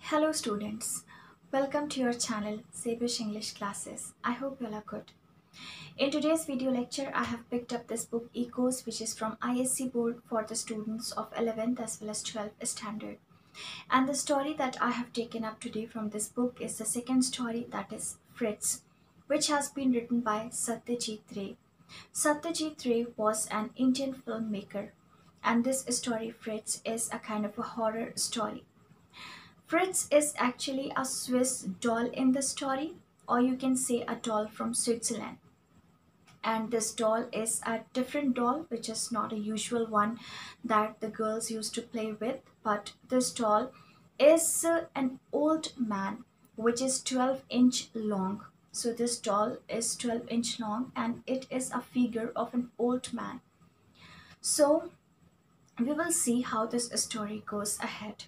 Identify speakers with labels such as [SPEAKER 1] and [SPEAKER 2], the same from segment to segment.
[SPEAKER 1] Hello students, welcome to your channel Savish English Classes. I hope you all are good. In today's video lecture, I have picked up this book Ecos, which is from ISC board for the students of 11th as well as 12th standard. And the story that I have taken up today from this book is the second story, that is Fritz, which has been written by Satyajit Ray. Satyajit Ray was an Indian filmmaker, and this story Fritz is a kind of a horror story. Fritz is actually a Swiss doll in the story, or you can say a doll from Switzerland. And this doll is a different doll, which is not a usual one that the girls used to play with, but this doll is an old man, which is 12-inch long. So this doll is 12-inch long and it is a figure of an old man. So we will see how this story goes ahead.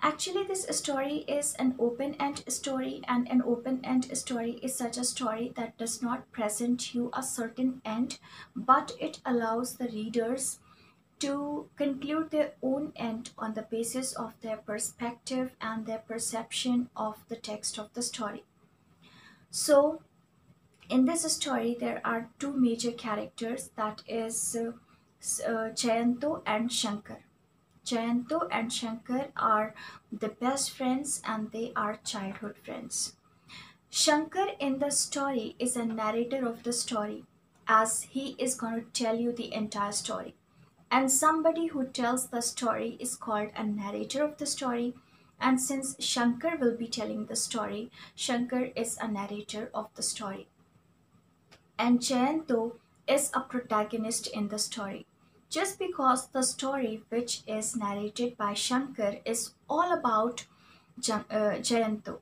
[SPEAKER 1] Actually, this story is an open-end story, and an open-end story is such a story that does not present you a certain end, but it allows the readers to conclude their own end on the basis of their perspective and their perception of the text of the story. So, in this story, there are two major characters, that is Jayanto and Shankar. Jayanto and Shankar are the best friends and they are childhood friends. Shankar in the story is a narrator of the story, as he is going to tell you the entire story. And somebody who tells the story is called a narrator of the story. And since Shankar will be telling the story, Shankar is a narrator of the story. And Jayanto is a protagonist in the story. Just because the story which is narrated by Shankar is all about Jayanto.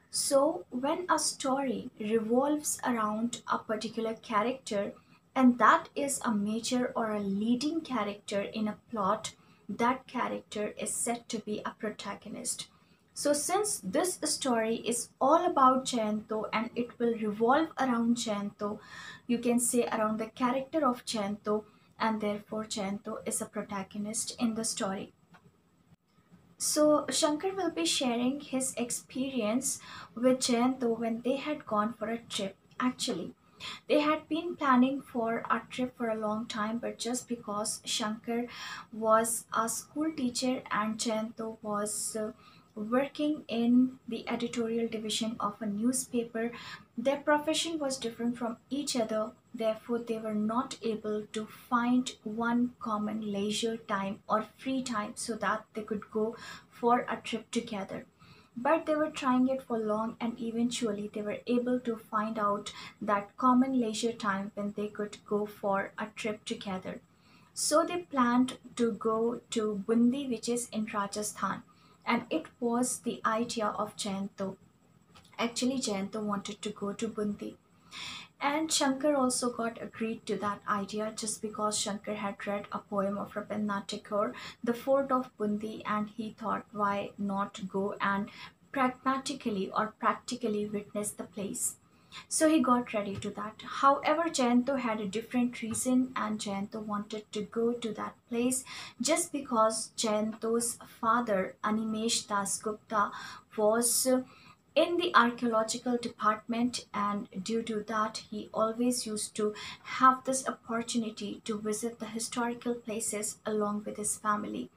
[SPEAKER 1] So when a story revolves around a particular character, and that is a major or a leading character in a plot, that character is said to be a protagonist. So since this story is all about Jayanto and it will revolve around Jayanto, you can say around the character of Jayanto, and therefore Jayanto is a protagonist in the story. So Shankar will be sharing his experience with Jayanto when they had gone for a trip. Actually, they had been planning for a trip for a long time, but just because Shankar was a school teacher and Jayanto was working in the editorial division of a newspaper, their profession was different from each other. Therefore, they were not able to find one common leisure time or free time so that they could go for a trip together. But they were trying it for long, and eventually they were able to find out that common leisure time when they could go for a trip together. So they planned to go to Bundi, which is in Rajasthan, and it was the idea of Jayanto. Actually, Jayanto wanted to go to Bundi. And Shankar also got agreed to that idea just because Shankar had read a poem of Rabindranath Tagore, The Fort of Bundi, and he thought, why not go and pragmatically or practically witness the place. So he got ready to that. However, Jayanto had a different reason, and Jayanto wanted to go to that place just because Jayanto's father, Animesh Das Gupta, was in the archaeological department, and due to that he always used to have this opportunity to visit the historical places along with his family.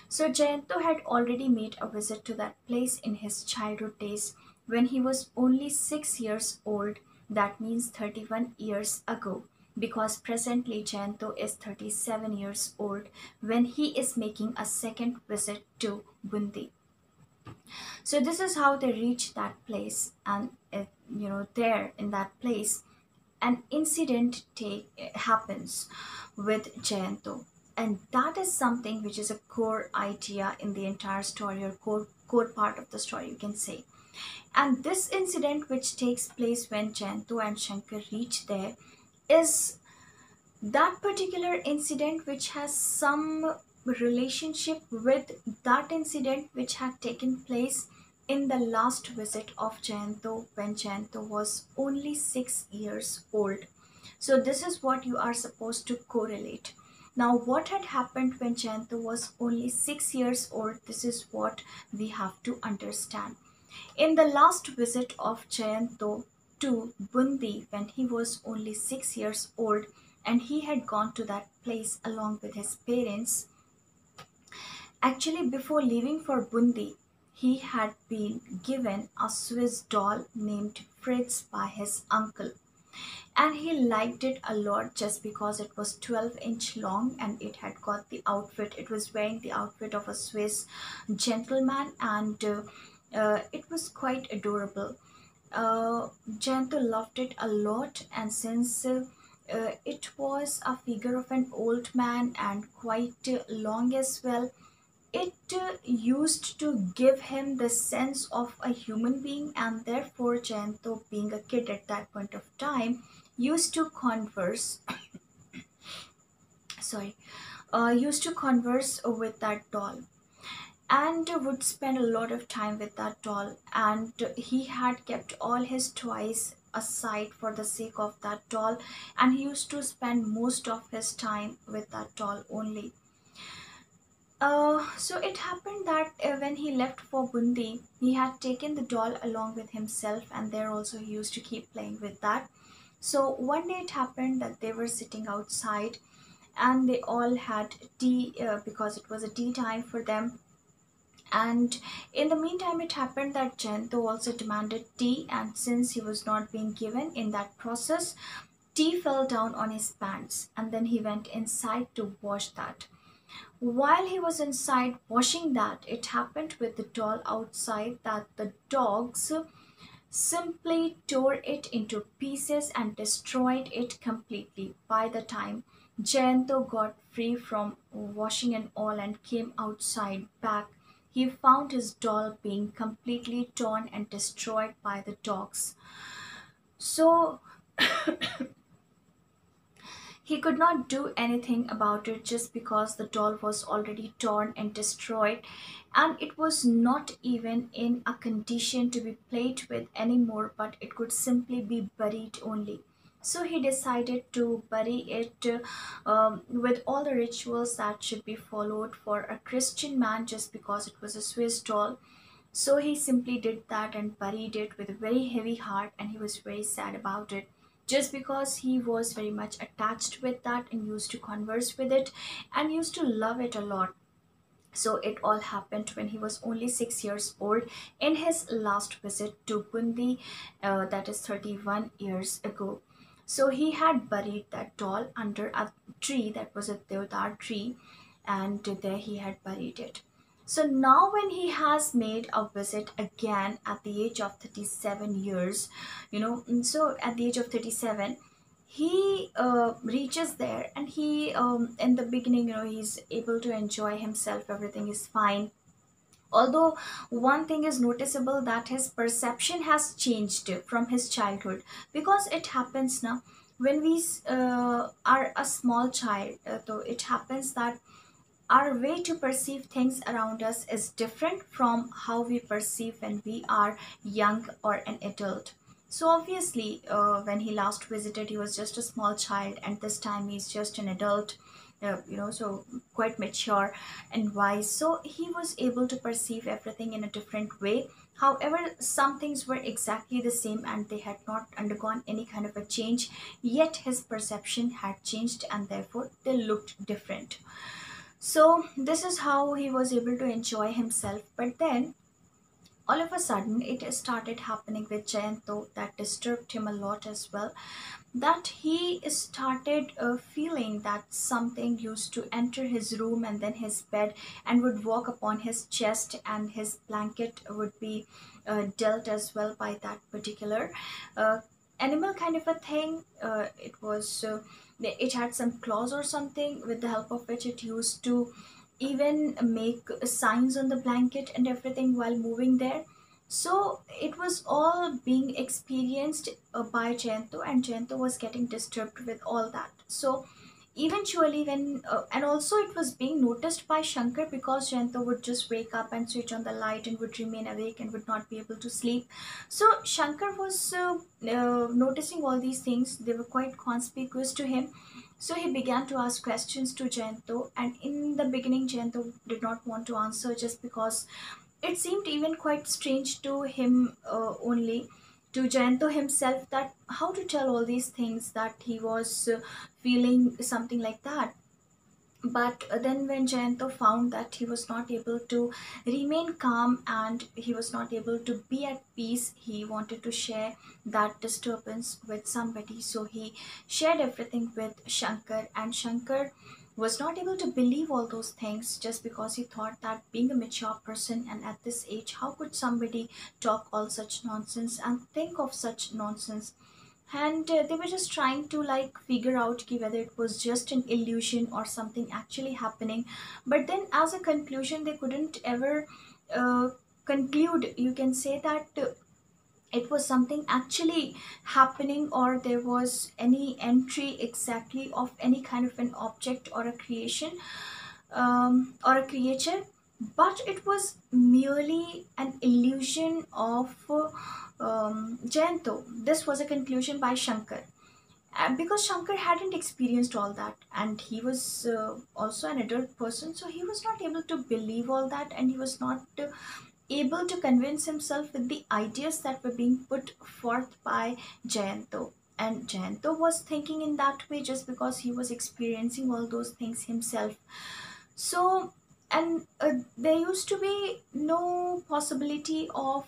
[SPEAKER 1] So Jayanto had already made a visit to that place in his childhood days when he was only 6 years old. That means 31 years ago, because presently Jayanto is 37 years old when he is making a second visit to Bundi. So this is how they reach that place, and there in that place, an incident happens with Jayanto, and that is something which is a core idea in the entire story, or core part of the story, you can say. And this incident, which takes place when Jayanto and Shankar reach there, is that particular incident which has some relationship with that incident which had taken place in the last visit of Jayanto when Jayanto was only 6 years old. So this is what you are supposed to correlate. Now, what had happened when Jayanto was only 6 years old? This is what we have to understand. In the last visit of Jayanto to Bundi when he was only 6 years old, and he had gone to that place along with his parents. Actually, before leaving for Bundi, he had been given a Swiss doll named Fritz by his uncle. And he liked it a lot just because it was 12-inch long and it had got the outfit. It was wearing the outfit of a Swiss gentleman, and it was quite adorable. Janto loved it a lot, and since it was a figure of an old man and quite long as well, it used to give him the sense of a human being, and therefore Jayanto, being a kid at that point of time, used to converse sorry used to converse with that doll, and would spend a lot of time with that doll, and he had kept all his toys aside for the sake of that doll, and he used to spend most of his time with that doll only. So it happened that when he left for Bundi, he had taken the doll along with himself, and there also he used to keep playing with that. So one day it happened that they were sitting outside, and they all had tea because it was a tea time for them. And in the meantime, it happened that Jento also demanded tea, and since he was not being given in that process, tea fell down on his pants, and then he went inside to wash that. While he was inside washing that, it happened with the doll outside that the dogs simply tore it into pieces and destroyed it completely. By the time Jayanto got free from washing and all and came outside back, he found his doll being completely torn and destroyed by the dogs. So he could not do anything about it just because the doll was already torn and destroyed, and it was not even in a condition to be played with anymore, but it could simply be buried only. So he decided to bury it with all the rituals that should be followed for a Christian man just because it was a Swiss doll. So he simply did that and buried it with a very heavy heart, and he was very sad about it just because he was very much attached with that and used to converse with it and used to love it a lot. So it all happened when he was only 6 years old in his last visit to Bundi, that is 31 years ago. So he had buried that doll under a tree that was a deodar tree, and there he had buried it. So now, when he has made a visit again at the age of 37 years, and so at the age of 37, he reaches there, and he in the beginning, he's able to enjoy himself, everything is fine. Although one thing is noticeable, that his perception has changed from his childhood, because it happens now when we are a small child, so it happens that our way to perceive things around us is different from how we perceive when we are young or an adult. So obviously, when he last visited, he was just a small child, and this time he's just an adult, so quite mature and wise. So he was able to perceive everything in a different way. However, some things were exactly the same and they had not undergone any kind of a change, yet his perception had changed and therefore they looked different. So this is how he was able to enjoy himself. But then all of a sudden it started happening with Jayanto that disturbed him a lot as well. That he started feeling that something used to enter his room and then his bed and would walk upon his chest, and his blanket would be dealt as well by that particular uh, animal kind of a thing. It had some claws or something with the help of which it used to even make signs on the blanket and everything while moving there. So it was all being experienced by Jento, and Jento was getting disturbed with all that. So eventually, when and also it was being noticed by Shankar, because Jento would just wake up and switch on the light and would remain awake and would not be able to sleep. So Shankar was noticing all these things, they were quite conspicuous to him. So he began to ask questions to Jayanto, and in the beginning Jayanto did not want to answer, just because it seemed even quite strange to him, only to Jayanto himself, that how to tell all these things, that he was feeling something like that. But then when Jayanto found that he was not able to remain calm and he was not able to be at peace, he wanted to share that disturbance with somebody. So he shared everything with Shankar, and Shankar was not able to believe all those things, just because he thought that being a mature person and at this age, how could somebody talk all such nonsense and think of such nonsense. And they were just trying to like figure out ki whether it was just an illusion or something actually happening. But then as a conclusion, they couldn't ever uh, conclude, you can say, that it was something actually happening, or there was any entry exactly of any kind of an object or a creation, or a creature. But it was merely an illusion of Jayanto. This was a conclusion by Shankar. Because Shankar hadn't experienced all that, and he was also an adult person, so he was not able to believe all that, and he was not able to convince himself with the ideas that were being put forth by Jayanto. And Jayanto was thinking in that way just because he was experiencing all those things himself. So, and there used to be no possibility of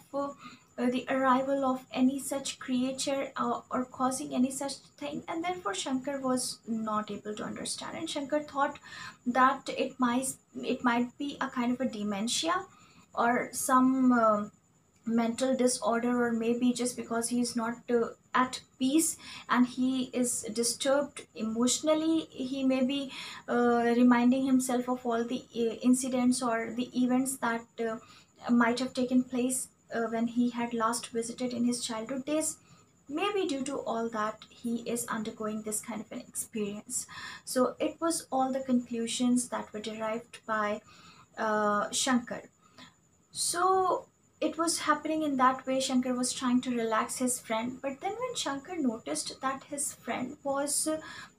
[SPEAKER 1] the arrival of any such creature, or causing any such thing, and therefore Shankar was not able to understand. And Shankar thought that it might be a kind of a dementia, or some mental disorder, or maybe just because he is not at peace and he is disturbed emotionally, he may be reminding himself of all the incidents or the events that might have taken place when he had last visited in his childhood days. Maybe due to all that, he is undergoing this kind of an experience. So it was all the conclusions that were derived by Shankar. So it was happening in that way. Shankar was trying to relax his friend, but then when Shankar noticed that his friend was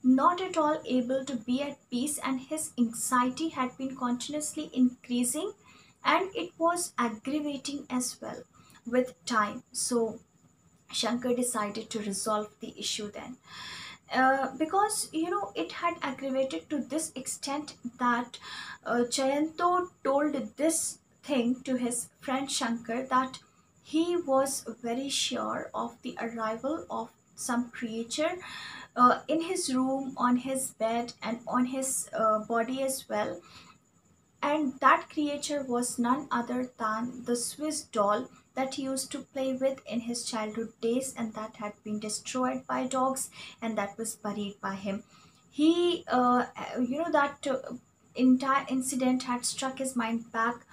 [SPEAKER 1] not at all able to be at peace, and his anxiety had been continuously increasing, and it was aggravating as well with time. So Shankar decided to resolve the issue then. Because it had aggravated to this extent that Jayanto told this thing to his friend Shankar, that he was very sure of the arrival of some creature in his room, on his bed, and on his body as well. And that creature was none other than the Swiss doll that he used to play with in his childhood days, and that had been destroyed by dogs, and that was buried by him. He, that entire incident had struck his mind back.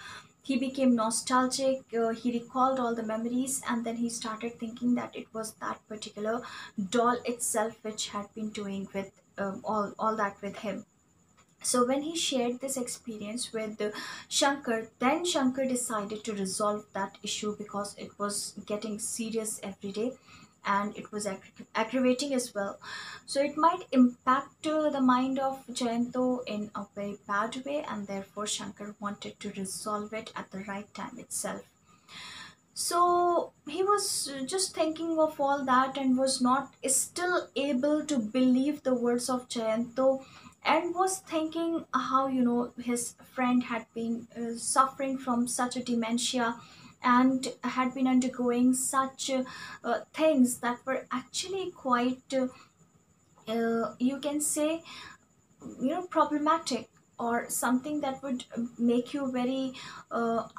[SPEAKER 1] He became nostalgic, he recalled all the memories, and then he started thinking that it was that particular doll itself which had been doing with all that with him. So when he shared this experience with Shankar, then Shankar decided to resolve that issue, because it was getting serious every day, and it was aggravating as well. So it might impact the mind of Jayanto in a very bad way, and therefore Shankar wanted to resolve it at the right time itself. So he was just thinking of all that, and was not still able to believe the words of Jayanto, and was thinking how his friend had been suffering from such a dementia, and had been undergoing such things that were actually quite you can say problematic, or something that would make you very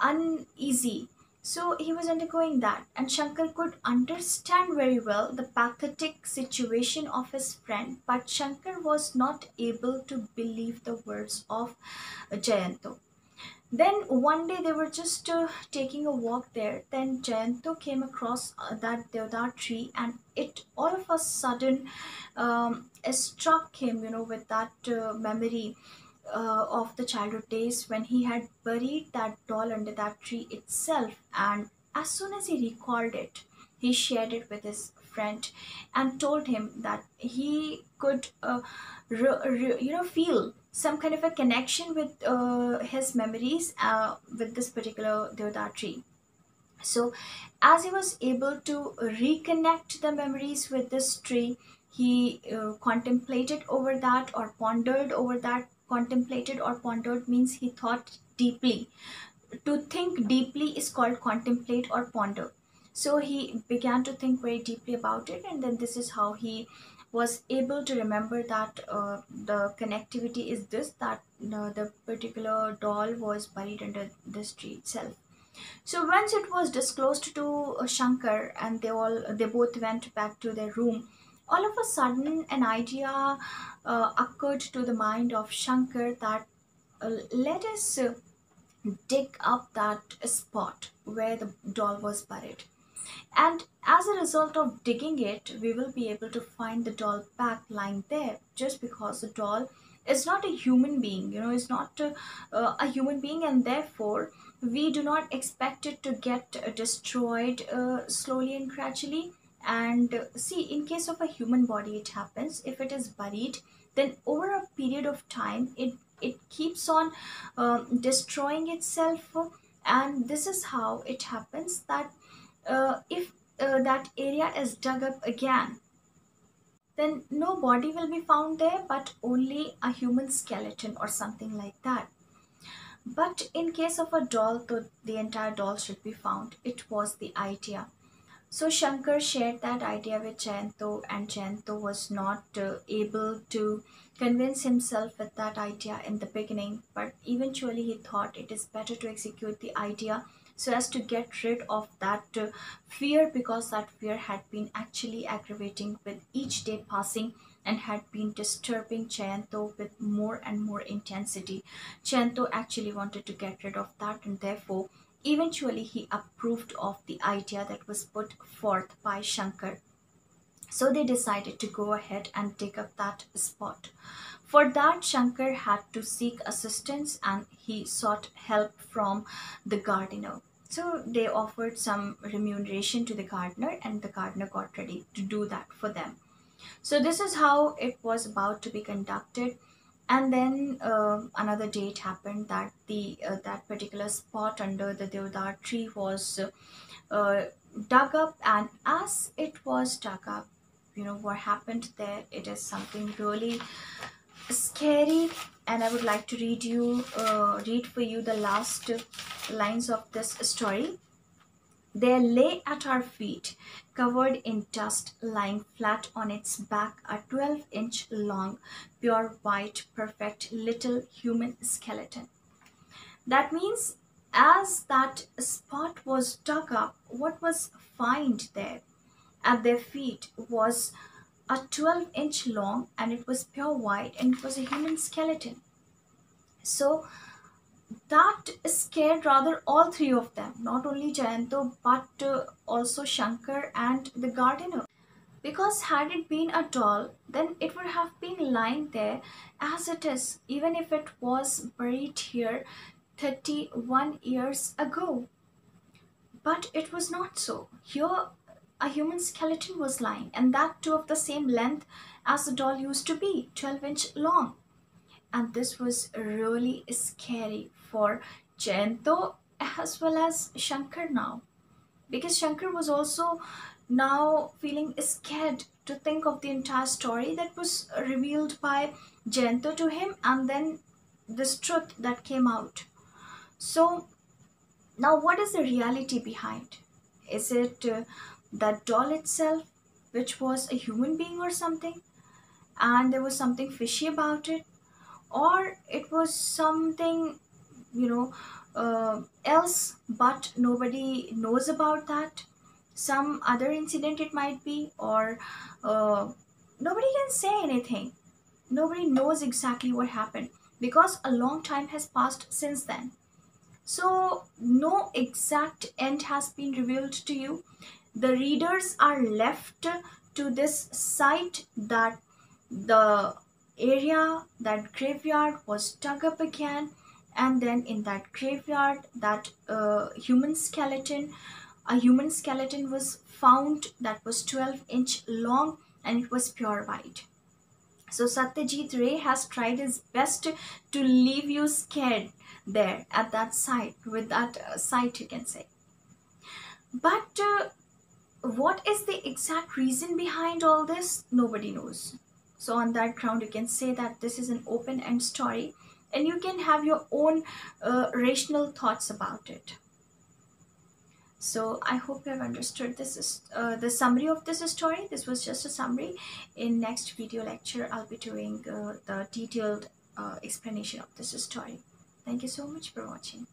[SPEAKER 1] uneasy. So he was undergoing that, and Shankar could understand very well the pathetic situation of his friend, but Shankar was not able to believe the words of Jayanto. Then one day they were just taking a walk there. Then Jayanto came across that deodar tree, and it all of a sudden struck him, with that memory of the childhood days when he had buried that doll under that tree itself. And as soon as he recalled it, he shared it with his friend and told him that he could feel some kind of a connection with his memories with this particular deodar tree. So, as he was able to reconnect the memories with this tree, he contemplated over that or pondered over that. Contemplated or pondered means he thought deeply. To think deeply is called contemplate or ponder. So he began to think very deeply about it, and then this is how he was able to remember that the connectivity is this, that the particular doll was buried under this tree itself. So once it was disclosed to Shankar, and they both went back to their room, all of a sudden an idea occurred to the mind of Shankar that let us dig up that spot where the doll was buried. And as a result of digging it, we will be able to find the doll back lying there, just because the doll is not a human being, is not a human being, and therefore we do not expect it to get destroyed slowly and gradually. And see, in case of a human body, it happens if it is buried, then over a period of time, it keeps on destroying itself. And this is how it happens that if that area is dug up again, then no body will be found there, but only a human skeleton or something like that. But in case of a doll, the entire doll should be found. It was the idea. So Shankar shared that idea with Jayanto, and Jayanto was not able to convince himself with that idea in the beginning, but eventually he thought it is better to execute the idea so as to get rid of that fear, because that fear had been actually aggravating with each day passing and had been disturbing Jayanto with more and more intensity. Jayanto actually wanted to get rid of that, and therefore eventually he approved of the idea that was put forth by Shankar. So they decided to go ahead and dig up that spot. For that, Shankar had to seek assistance, and he sought help from the gardener. So they offered some remuneration to the gardener, and the gardener got ready to do that for them. So this is how it was about to be conducted. And then another date happened that the that particular spot under the deodar tree was uh, dug up, and as it was dug up, what happened there, it is something really scary. And I would like to read for you the last lines of this story. There lay at our feet, covered in dust, lying flat on its back, a 12-inch long, pure white, perfect little human skeleton. That means, as that spot was dug up, what was found there at their feet was a 12-inch long, and it was pure white, and it was a human skeleton. So that scared rather all three of them, not only Jayanto but also Shankar and the gardener. Because had it been a doll, then it would have been lying there as it is, even if it was buried here 31 years ago. But it was not so. Here, a human skeleton was lying, and that too of the same length as the doll used to be, 12-inch long. And this was really scary for Jayanto as well as Shankar now, because Shankar was also now feeling scared to think of the entire story that was revealed by Jayanto to him, and then this truth that came out. So now, what is the reality behind? Is it that doll itself, which was a human being or something, and there was something fishy about it? Or it was something, else, but nobody knows about that? Some other incident it might be, or nobody can say anything. Nobody knows exactly what happened, because a long time has passed since then. So, no exact end has been revealed to you. The readers are left to this site that the area, that graveyard was dug up again, and then in that graveyard, that human skeleton A human skeleton was found that was 12-inch long and it was pure white. So Satyajit Ray has tried his best to leave you scared there at that site, with that site, you can say. But what is the exact reason behind all this? Nobody knows. So on that ground, you can say that this is an open-end story, and you can have your own rational thoughts about it. So I hope you have understood this is the summary of this story. This was just a summary. In next video lecture, I'll be doing the detailed explanation of this story. Thank you so much for watching.